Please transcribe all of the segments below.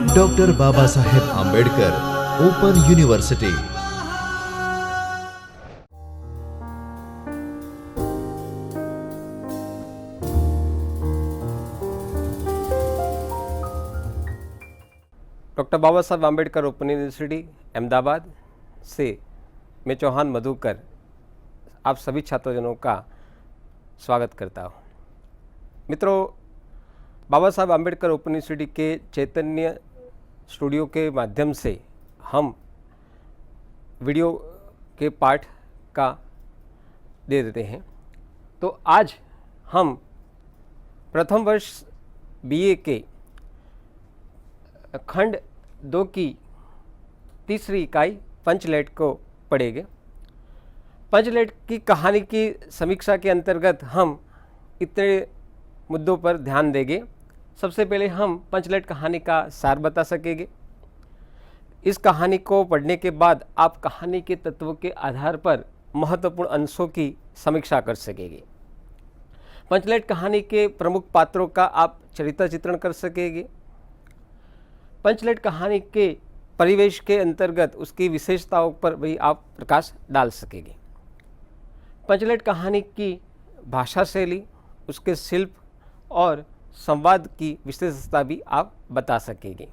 Doctor Baba Saheb Ambedkar open university. Doctor बाबा Saheb Ambedkar open university Ahmedabad से मैं चौहान मधुकर आप सभी छात्रजनों का स्वागत करता हूँ। मित्रों, बाबा साहब आंबेडकर ओपन यूनिवर्सिटी के चैतन्य स्टूडियो के माध्यम से हम वीडियो के पाठ का दे देते हैं। तो आज हम प्रथम वर्ष बीए के खंड 2 की तीसरी इकाई पंचलेट को पढ़ेंगे। पंचलेट की कहानी की समीक्षा के अंतर्गत हम इतने मुद्दों पर ध्यान देंगे। सबसे पहले हम पंचलेट कहानी का सार बता सकेंगे। इस कहानी को पढ़ने के बाद आप कहानी के तत्वों के आधार पर महत्वपूर्ण अंशों की समीक्षा कर सकेंगे। पंचलेट कहानी के प्रमुख पात्रों का आप चरित्र चित्रण कर सकेंगे। पंचलेट कहानी के परिवेश के अंतर्गत उसकी विशेषताओं पर भी आप प्रकाश डाल सकेंगे। पंचलेट कहानी की भाषा शैली, उसके शिल्प और संवाद की विशेषता भी आप बता सकेंगे।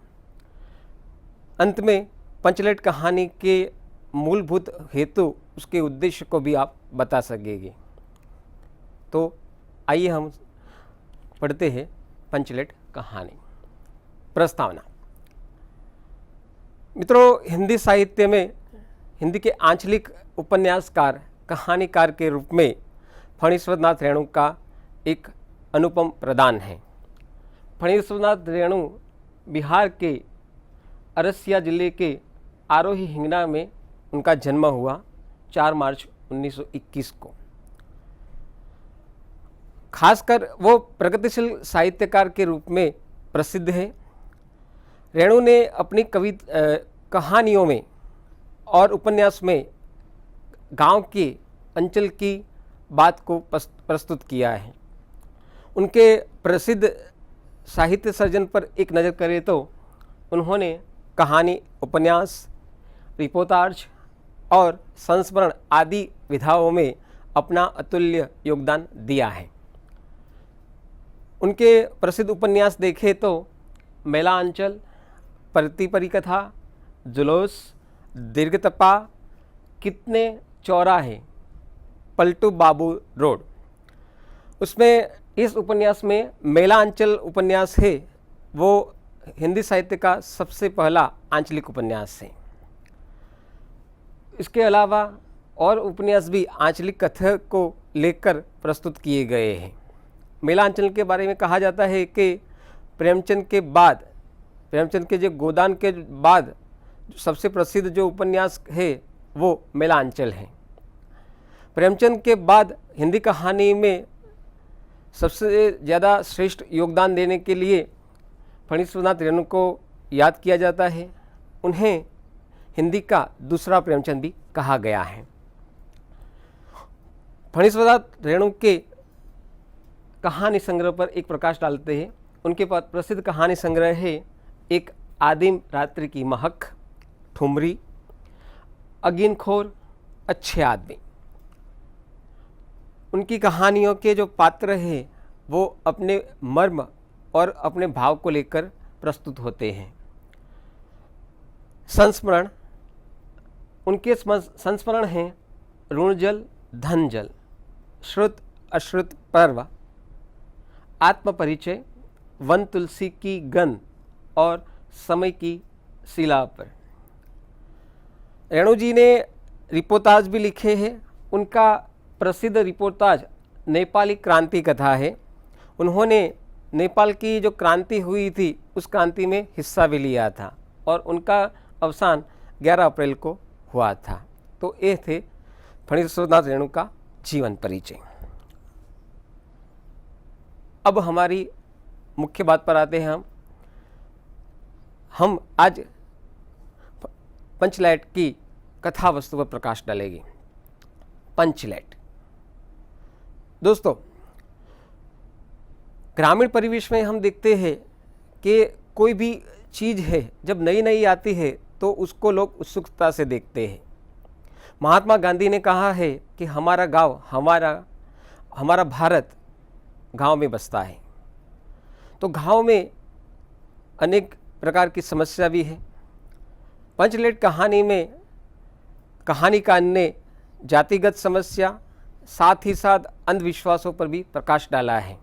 अंत में पंचलेट कहानी के मूलभूत हेतु, उसके उद्देश्य को भी आप बता सकेंगे। तो आइए हम पढ़ते हैं पंचलेट कहानी। प्रस्तावना। मित्रों, हिंदी साहित्य में हिंदी के आंचलिक उपन्यासकार, कहानीकार के रूप में फणीश्वरनाथ रेणु का एक अनुपम प्रदान है। फणीश्वरनाथ रेणु बिहार के अररिया जिले के आरोही हिंगना में उनका जन्म हुआ 4 मार्च 1921 को। खासकर वो प्रगतिशील साहित्यकार के रूप में प्रसिद्ध है। रेणु ने अपनी कहानियों में और उपन्यास में गांव के अंचल की बात को प्रस्तुत किया है। उनके प्रसिद्ध साहित्य सर्जन पर एक नज़र करें तो उन्होंने कहानी, उपन्यास, रिपोर्टाज और संस्मरण आदि विधाओं में अपना अतुल्य योगदान दिया है। उनके प्रसिद्ध उपन्यास देखें तो मेला अंचल, परती परिकथा, जुलूस, दीर्घतपा, कितने चौराहे, पलटू बाबू रोड। उसमें इस उपन्यास में मेला अंचल उपन्यास है, वो हिंदी साहित्य का सबसे पहला आंचलिक उपन्यास है। इसके अलावा और उपन्यास भी आंचलिक कथा को लेकर प्रस्तुत किए गए हैं। मेला अंचल के बारे में कहा जाता है कि प्रेमचंद के जो गोदान के बाद सबसे प्रसिद्ध जो उपन्यास है वो मेला अंचल है। प्रेमचंद के बाद हिंदी कहानी में सबसे ज़्यादा श्रेष्ठ योगदान देने के लिए फणीश्वरनाथ रेणु को याद किया जाता है। उन्हें हिंदी का दूसरा प्रेमचंद भी कहा गया है। फणीश्वरनाथ रेणु के कहानी संग्रह पर एक प्रकाश डालते हैं। उनके पास प्रसिद्ध कहानी संग्रह है एक आदिम रात्रि की महक, ठुमरी, अगिनखोर, अच्छे आदमी। उनकी कहानियों के जो पात्र हैं वो अपने मर्म और अपने भाव को लेकर प्रस्तुत होते हैं। संस्मरण, उनके संस्मरण हैं ऋण जल, धन जल, श्रुत अश्रुत पर्व, आत्मपरिचय, वन तुलसी की गंध और समय की शिला पर। रेणु जी ने रिपोर्टाज भी लिखे हैं। उनका प्रसिद्ध रिपोर्टाज नेपाली क्रांति कथा है। उन्होंने नेपाल की जो क्रांति हुई थी उस क्रांति में हिस्सा भी लिया था और उनका अवसान 11 अप्रैल को हुआ था। तो ये थे फणीश्वरनाथ रेणु का जीवन परिचय। अब हमारी मुख्य बात पर आते हैं। हम आज पंचलेट की कथा वस्तु पर प्रकाश डालेंगे। पंचलेट दोस्तों, ग्रामीण परिवेश में हम देखते हैं कि कोई भी चीज़ है जब नई नई आती है तो उसको लोग उत्सुकता से देखते हैं। महात्मा गांधी ने कहा है कि हमारा गांव, हमारा भारत गांव में बसता है। तो गांव में अनेक प्रकार की समस्या भी है। पंचलेट कहानी में कहानीकार ने जातिगत समस्या, साथ ही साथ अंधविश्वासों पर भी प्रकाश डाला है।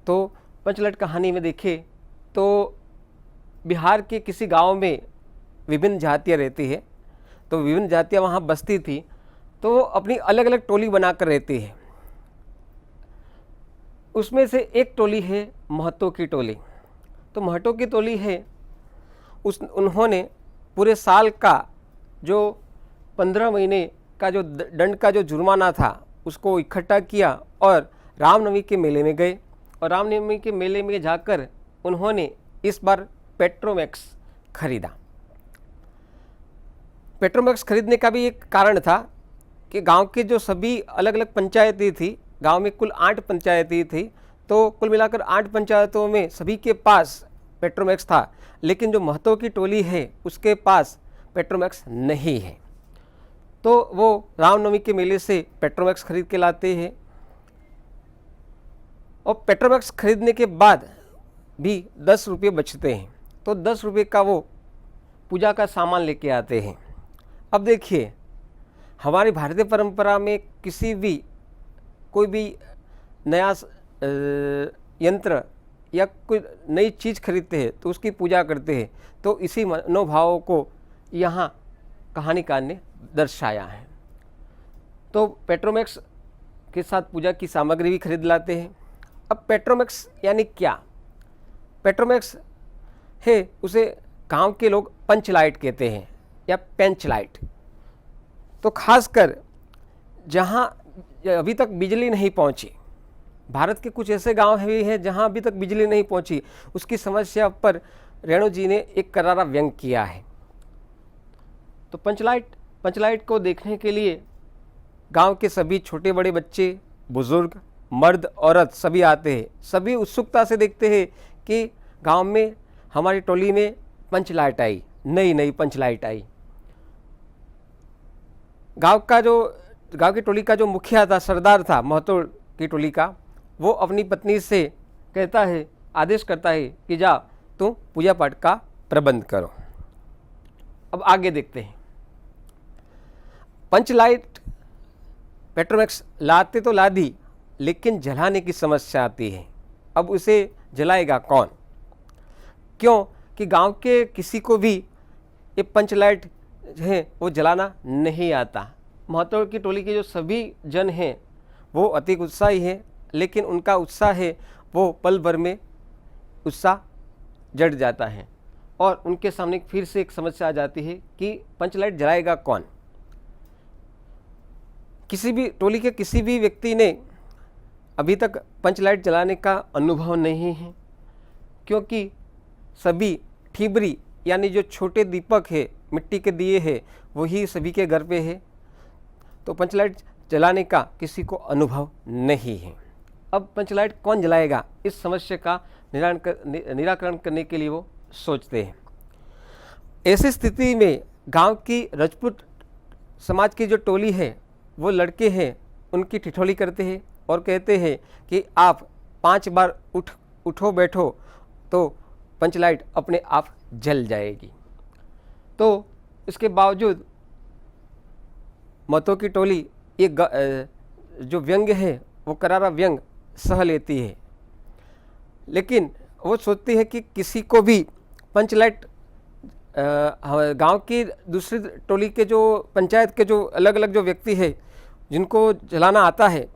तो पंचलेट कहानी में देखें तो बिहार के किसी गांव में विभिन्न जातियाँ रहती है। तो विभिन्न जातियाँ वहाँ बसती थी, तो वो अपनी अलग अलग टोली बनाकर रहती है। उसमें से एक टोली है महतो की टोली। तो महतो की टोली है, उन्होंने पूरे साल का जो 15 महीने का जो दंड का जो जुर्माना था उसको इकट्ठा किया और रामनवमी के मेले में गए। और रामनवमी के मेले में जाकर उन्होंने इस बार पेट्रोमैक्स खरीदा। पेट्रोमैक्स खरीदने का भी एक कारण था कि गांव के जो सभी अलग अलग पंचायतें थी, गांव में कुल 8 पंचायतें थी, तो कुल मिलाकर 8 पंचायतों में सभी के पास पेट्रोमैक्स था, लेकिन जो महतो की टोली है उसके पास पेट्रोमैक्स नहीं है। तो वो रामनवमी के मेले से पेट्रोमैक्स खरीद के लाते हैं और पेट्रोमैक्स खरीदने के बाद भी 10 रुपये बचते हैं। तो 10 रुपये का वो पूजा का सामान लेके आते हैं। अब देखिए, हमारी भारतीय परंपरा में कोई भी नया यंत्र या कोई नई चीज़ खरीदते हैं तो उसकी पूजा करते हैं। तो इसी मनोभावों को यहाँ कहानीकार ने दर्शाया है। तो पेट्रोमैक्स के साथ पूजा की सामग्री भी खरीद लाते हैं। अब पेट्रोमैक्स यानी क्या? पेट्रोमैक्स है, उसे गांव के लोग पंच लाइट कहते हैं या पेंच लाइट। तो खासकर जहां अभी तक बिजली नहीं पहुंची, भारत के कुछ ऐसे गांव भी हैं जहां अभी तक बिजली नहीं पहुंची, उसकी समस्या पर रेणु जी ने एक करारा व्यंग किया है। तो पंचलाइट को देखने के लिए गांव के सभी छोटे बड़े बच्चे, बुजुर्ग, मर्द, औरत सभी आते हैं। सभी उत्सुकता से देखते हैं कि गांव में हमारी टोली में पंचलाइट आई, नई पंचलाइट आई। गांव की टोली का जो मुखिया था, सरदार था महतो की टोली का, वो अपनी पत्नी से कहता है, आदेश करता है कि जा तुम पूजा पाठ का प्रबंध करो। अब आगे देखते हैं। पंचलाइट पेट्रोमैक्स लाते तो ला दी, लेकिन जलाने की समस्या आती है। अब उसे जलाएगा कौन? क्यों कि गांव के किसी को भी ये पंचलाइट है वो जलाना नहीं आता। महतो की टोली के जो सभी जन हैं वो अति उत्साही हैं, लेकिन उनका उत्साह है वो पल भर में उत्साह जड़ जाता है और उनके सामने फिर से एक समस्या आ जाती है कि पंचलाइट जलाएगा कौन। टोली के किसी भी व्यक्ति ने अभी तक पंचलाइट जलाने का अनुभव नहीं है, क्योंकि सभी ठीबरी यानी जो छोटे दीपक है, मिट्टी के दिए हैं, वही सभी के घर पे है। तो पंचलाइट जलाने का किसी को अनुभव नहीं है। अब पंचलाइट कौन जलाएगा, इस समस्या का निराकरण करने के लिए वो सोचते हैं। ऐसी स्थिति में गांव की राजपूत समाज की जो टोली है, वो लड़के हैं, उनकी ठिठोली करते हैं और कहते हैं कि आप 5 बार उठो बैठो तो पंचलाइट अपने आप जल जाएगी। तो इसके बावजूद महतो की टोली एक जो व्यंग है वो करारा व्यंग सह लेती है, लेकिन वो सोचती है कि किसी को भी पंचलाइट गांव की दूसरी टोली के जो पंचायत के जो अलग अलग जो व्यक्ति है जिनको जलाना आता है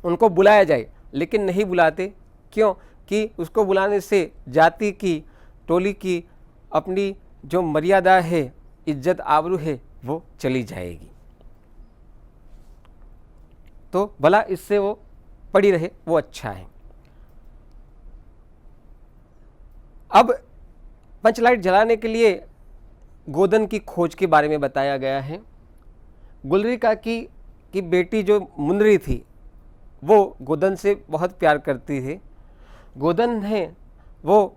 उनको बुलाया जाए, लेकिन नहीं बुलाते। क्यों कि उसको बुलाने से जाति की, टोली की अपनी जो मर्यादा है, इज्जत आबरू है, वो चली जाएगी। तो भला इससे वो पड़ी रहे वो अच्छा है। अब पंचलाइट जलाने के लिए गोदन की खोज के बारे में बताया गया है। गुलरिका की बेटी जो मुंदरी थी वो गोदन से बहुत प्यार करती थी। गोदन है वो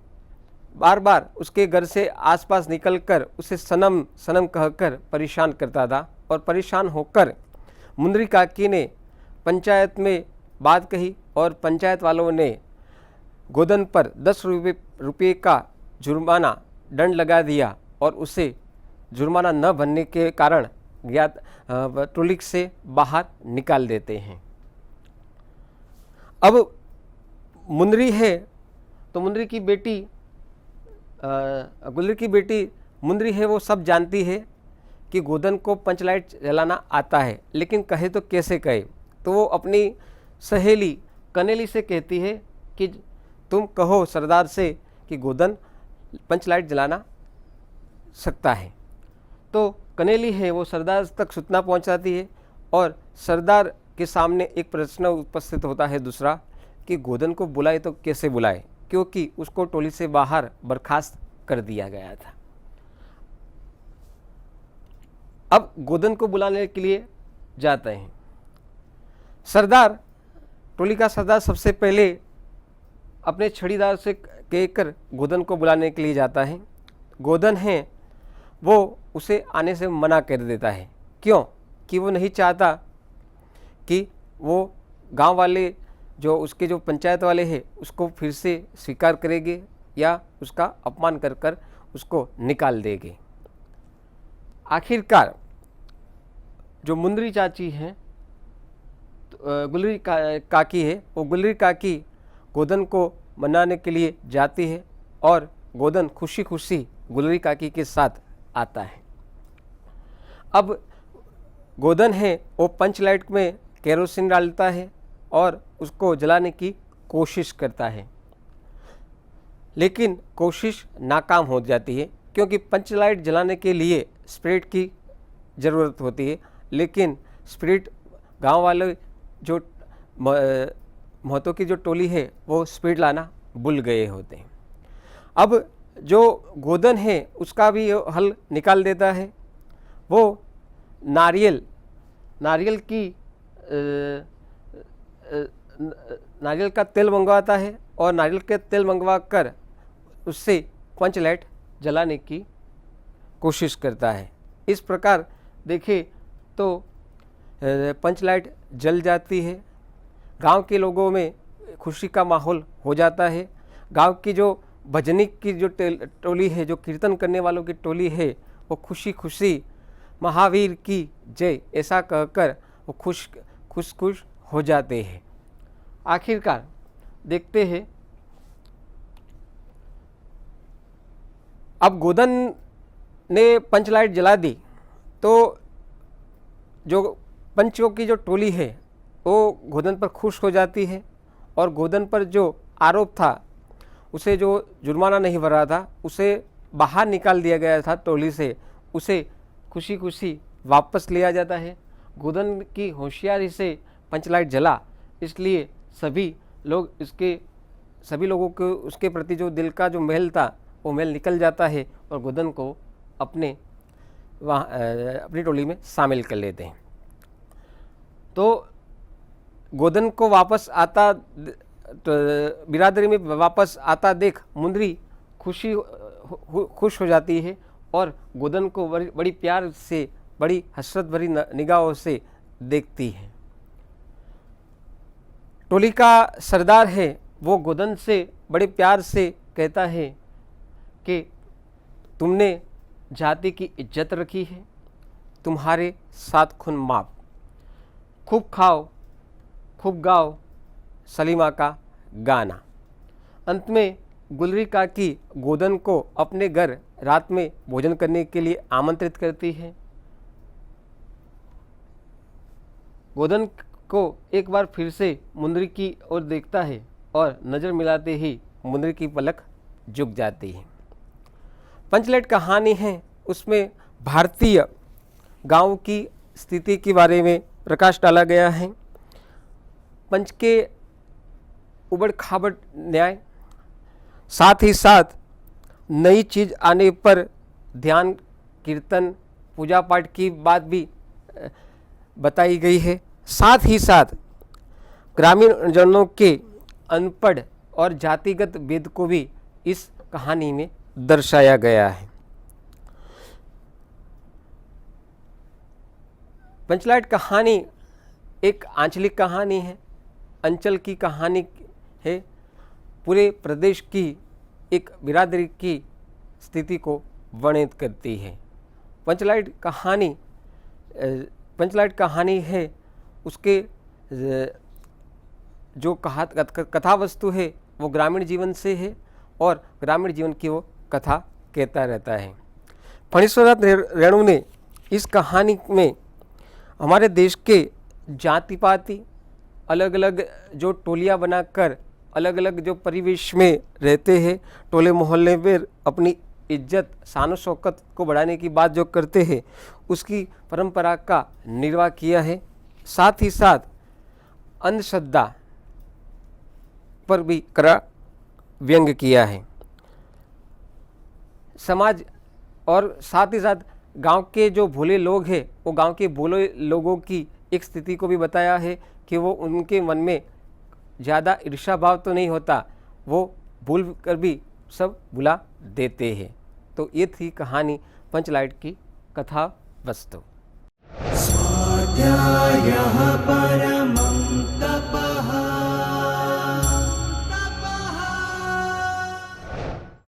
बार बार उसके घर से आसपास निकलकर उसे सनम सनम कहकर परेशान करता था। और परेशान होकर मुंदरी काकी ने पंचायत में बात कही और पंचायत वालों ने गोदन पर 10 रुपये का जुर्माना दंड लगा दिया और उसे जुर्माना न भरने के कारण ज्ञात टोली से बाहर निकाल देते हैं। अब मुंदरी है तो मुंदरी की बेटी गुलरी की बेटी मुंदरी है, वो सब जानती है कि गोदन को पंचलाइट जलाना आता है, लेकिन कहे तो कैसे कहे। तो वो अपनी सहेली कनेली से कहती है कि तुम कहो सरदार से कि गोदन पंचलाइट जलाना सकता है। तो कनेली है वो सरदार तक सूचना पहुंचाती है और सरदार के सामने एक प्रश्न उपस्थित होता है दूसरा कि गोदन को बुलाए तो कैसे बुलाए, क्योंकि उसको टोली से बाहर बर्खास्त कर दिया गया था। अब गोदन को बुलाने के लिए जाते हैं। सरदार, टोली का सरदार सबसे पहले अपने छड़ीदार से कहकर गोदन को बुलाने के लिए जाता है। गोदन है वो उसे आने से मना कर देता है। क्यों? कि वो नहीं चाहता कि वो गांव वाले जो उसके जो पंचायत वाले हैं उसको फिर से स्वीकार करेंगे या उसका अपमान कर कर उसको निकाल देंगे। आखिरकार जो मुंदरी चाची हैं, गुलरी काकी है, वो गुलरी काकी गोदन को मनाने के लिए जाती है और गोदन खुशी खुशी गुलरी काकी के साथ आता है। अब गोदन है वो पंचलाइट में केरोसिन डालता है और उसको जलाने की कोशिश करता है, लेकिन कोशिश नाकाम हो जाती है, क्योंकि पंचलाइट जलाने के लिए स्पिरिट की ज़रूरत होती है, लेकिन स्पिरिट गांव वाले जो महतो की जो टोली है वो स्पिरिट लाना भूल गए होते हैं। अब जो गोदन है उसका भी हल निकाल देता है। वो नारियल का तेल मंगवाता है और नारियल के तेल मंगवा कर उससे पंचलाइट जलाने की कोशिश करता है। इस प्रकार देखें तो पंचलाइट जल जाती है। गांव के लोगों में खुशी का माहौल हो जाता है। गांव की जो भजनिक की जो टोली है, जो कीर्तन करने वालों की टोली है, वो खुशी खुशी महावीर की जय ऐसा कहकर वो खुश हो जाते हैं। आखिरकार देखते हैं, अब गोदन ने पंचलाइट जला दी तो जो पंचों की जो टोली है वो गोदन पर खुश हो जाती है और गोदन पर जो आरोप था, उसे जो जुर्माना नहीं भरा था, उसे बाहर निकाल दिया गया था टोली से, उसे खुशी खुशी वापस लिया जाता है। गोदन की होशियारी से पंचलाइट जला, इसलिए सभी लोगों को उसके प्रति जो दिल का जो मैल था वो मैल निकल जाता है और गोदन को अपनी टोली में शामिल कर लेते हैं। तो गोदन को वापस आता बिरादरी में वापस आता देख मुंदरी खुश हो जाती है और गोदन को बड़ी प्यार से, बड़ी हसरत भरी निगाहों से देखती है। टोली का सरदार है वो गोदन से बड़े प्यार से कहता है कि तुमने जाति की इज्जत रखी है, तुम्हारे सात खून माफ, खूब खाओ खूब गाओ सलीमा का गाना। अंत में गुलरी काकी गोदन को अपने घर रात में भोजन करने के लिए आमंत्रित करती है। गोदन को एक बार फिर से मुंदरी की ओर देखता है और नज़र मिलाते ही मुंदरी की पलक झुक जाती है। पंचलाइट कहानी है, उसमें भारतीय गांव की स्थिति के बारे में प्रकाश डाला गया है। पंच के उबड़ खाबड़ न्याय, साथ ही साथ नई चीज़ आने पर ध्यान, कीर्तन, पूजा पाठ की बात भी बताई गई है। साथ ही साथ ग्रामीण जनों के अनपढ़ और जातिगत भेद को भी इस कहानी में दर्शाया गया है। पंचलाइट कहानी एक आंचलिक कहानी है, अंचल की कहानी है, पूरे प्रदेश की एक बिरादरी की स्थिति को वर्णित करती है। पंचलाइट कहानी है, उसके जो कथा वस्तु है वो ग्रामीण जीवन से है और ग्रामीण जीवन की वो कथा कहता रहता है। फणीश्वरनाथ रेणु ने इस कहानी में हमारे देश के जाति पाति अलग अलग जो टोलियाँ बनाकर अलग अलग जो परिवेश में रहते हैं, टोले मोहल्ले में अपनी इज्जत शान शौकत को बढ़ाने की बात जो करते हैं, उसकी परंपरा का निर्वाह किया है। साथ ही साथ अंधश्रद्धा पर भी कड़ा व्यंग किया है। समाज और साथ ही साथ गांव के जो भोले लोग हैं, वो गांव के भोले लोगों की एक स्थिति को भी बताया है कि वो उनके मन में ज़्यादा ईर्ष्या भाव तो नहीं होता, वो भूल कर भी सब भुला देते हैं। तो ये थी कहानी पंचलाइट की कथा वस्तु। स्वाध्यायः परः